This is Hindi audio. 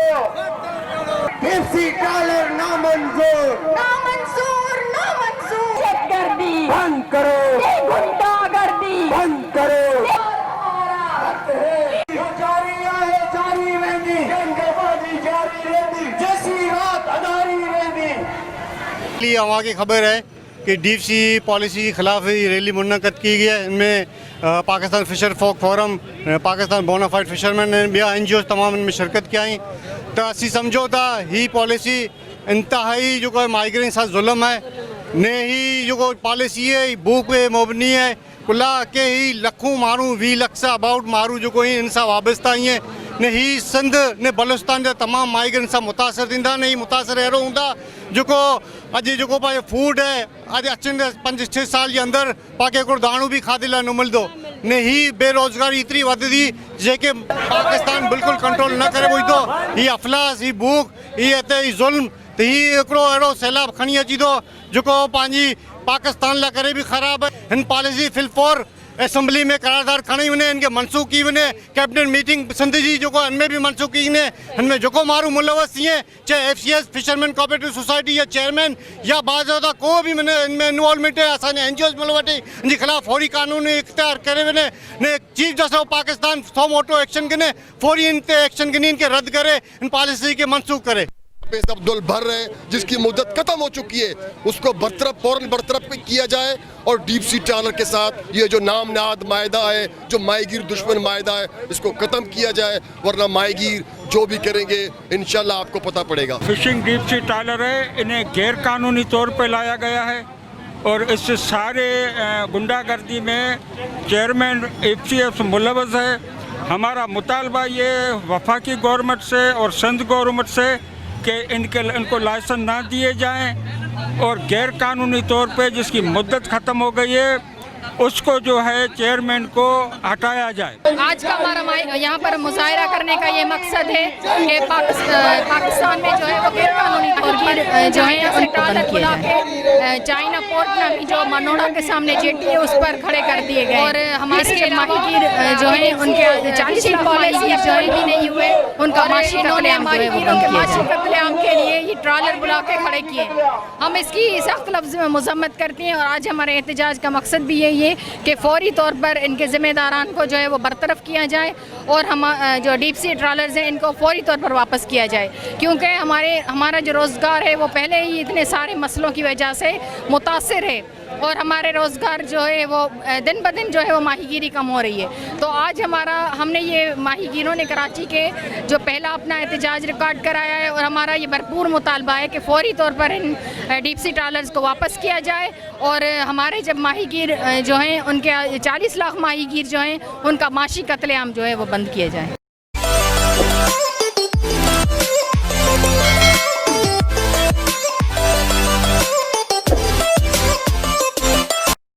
डीप-सी ट्रॉलर नामंजूर, नामंजूर नामंजूर गर्दी बंद करो, ये गुंडागर्दी बंद करो। जारी आहे जारी रहंदी, जंगबाजी जारी रहंदी, जैसी रात अदारी रहंदी। हवा की खबर है कि डीप सी पॉलिसी के खिलाफ ये रैली मुनक़द की गई है। इनमें पाकिस्तान फिशर फोक फोरम, पाकिस्तान बोनाफाइड फिशरमैन ने ॿिया NGOs तमाम इनमें शिरकत कई। तो असी समझो था ही पॉलिसी इंतहाई जो माइग्रेन साथ जुल्म है ने ही जो पॉलिसी है भूख पे मुबनी है। कुला के ही लखों मारू 20 लाख से अबाउट मारू जो इन सां वाबस्ता ही ने ही सिंध ने बलूचिस्तान जा तमाम माइग्रेन सां मुतासर थींदा ने ही मुतासर अहिड़ो हूंदा जेको अॼु जेको पंहिंजो फूड है अॼु अचनि 5-6 साल जे अंदरि पाके हिकिड़ो दाणो बि खाधे लाइ न मिलंदो ने ही बेरोज़गारी एतिरी वधंदी जेके पाकिस्तान बिल्कुलु कंट्रोल न करे सघंदो। ही अफ़लास, ही भूख, ही हिते ही ज़ुल्म, त ही हिकिड़ो अहिड़ो सैलाब खणी अची थो जेको पंहिंजी पाकिस्तान लाइ करे बि ख़राबु आहे। हिन पॉलिसी फिलफोर असेंबली में करारदार खणी वञे, इनके मनसूख की वञे। कैबिनेट मीटिंग सिंध जी जेको इनमें भी मनसूख की वञे। हिनमें जेको माण्हू मुलवस थिए चाहे FCS फिशरमैन कोऑपरेटिव सोसाइटी या चेयरमैन या बाज़ादा को भी मैंने इनमें इन्वॉल्वमेंट है असांजे NGOs मिल वठी इनके खिलाफ फौरी कानूनी इख्तियार करे वञे ने chief justice of Pakistan suo motu action गिने, फौरी इन ते एक्शन गिनी, इनके रद्द करे, इन पॉलिसी के मनसूख करे। अब्दुल भर है जिसकी मुद्दत खत्म हो चुकी है उसको फौरन बरतरफ किया जाए और डीप सी ट्रॉलर के साथ ये जो नामनाद मायदा है, जो माहीगीर दुश्मन मायदा है, इसको खत्म किया जाए, वरना माहीगीर जो भी करेंगे इंशाल्लाह आपको पता पड़ेगा। फिशिंग डीप सी ट्रॉलर है, इन्हें गैर कानूनी तौर पर लाया गया है और इस सारे गुंडागर्दी में चेयरमैन FCS मुलवस है। हमारा मुतालबा ये वफाकी गवर्नमेंट से और सिंध गवर्नमेंट से कि इनको लाइसेंस ना दिए जाएं और गैर कानूनी तौर पे जिसकी मुद्दत ख़त्म हो गई है उसको जो है चेयरमैन को हटाया जाए। आज का हमारा यहाँ पर मुजाहरा करने का ये मकसद है कि पाकिस्तान में जो है वो गैर कानूनी तौर पर जो है ट्रॉलर बुला के चाइना पोर्ट में जो मनोड़ा के सामने जेटी है उस पर खड़े कर दिए गए और हमारे माहीगीर जो है उनके 40 लाख माहीगीर जो है भी नहीं हुए, उनका माशी कत्लेआम के लिए ये ट्रॉलर बुला के खड़े किए। हम इसकी सख्त लफ्ज़ में मजम्मत करते हैं और आज हमारे एहतजाज का मकसद भी यही है कि फौरी तौर पर इनके ज़िम्मेदारान को जो है वो बरतरफ किया जाए और हम जो डीप सी ट्रॉलर्स हैं इनको फौरी तौर पर वापस किया जाए, क्योंकि हमारा जो रोज़गार है वो पहले ही इतने सारे मसलों की वजह से मुतासिर है और हमारे रोज़गार जो है वो दिन ब दिन जो है वो माहीगीरी कम हो रही है। तो आज हमने ये माहीगीरों ने कराची के जो पहला अपना एहतजाज रिकॉर्ड कराया है और हमारा ये भरपूर मुतालबा है कि फौरी तौर पर इन डीप सी ट्रॉलर्स को वापस किया जाए और हमारे जब माहीगीर जो हैं उनके 40 लाख माहीगीर जो हैं उनका माशी कत्लेआम जो है वो बंद किया जाए।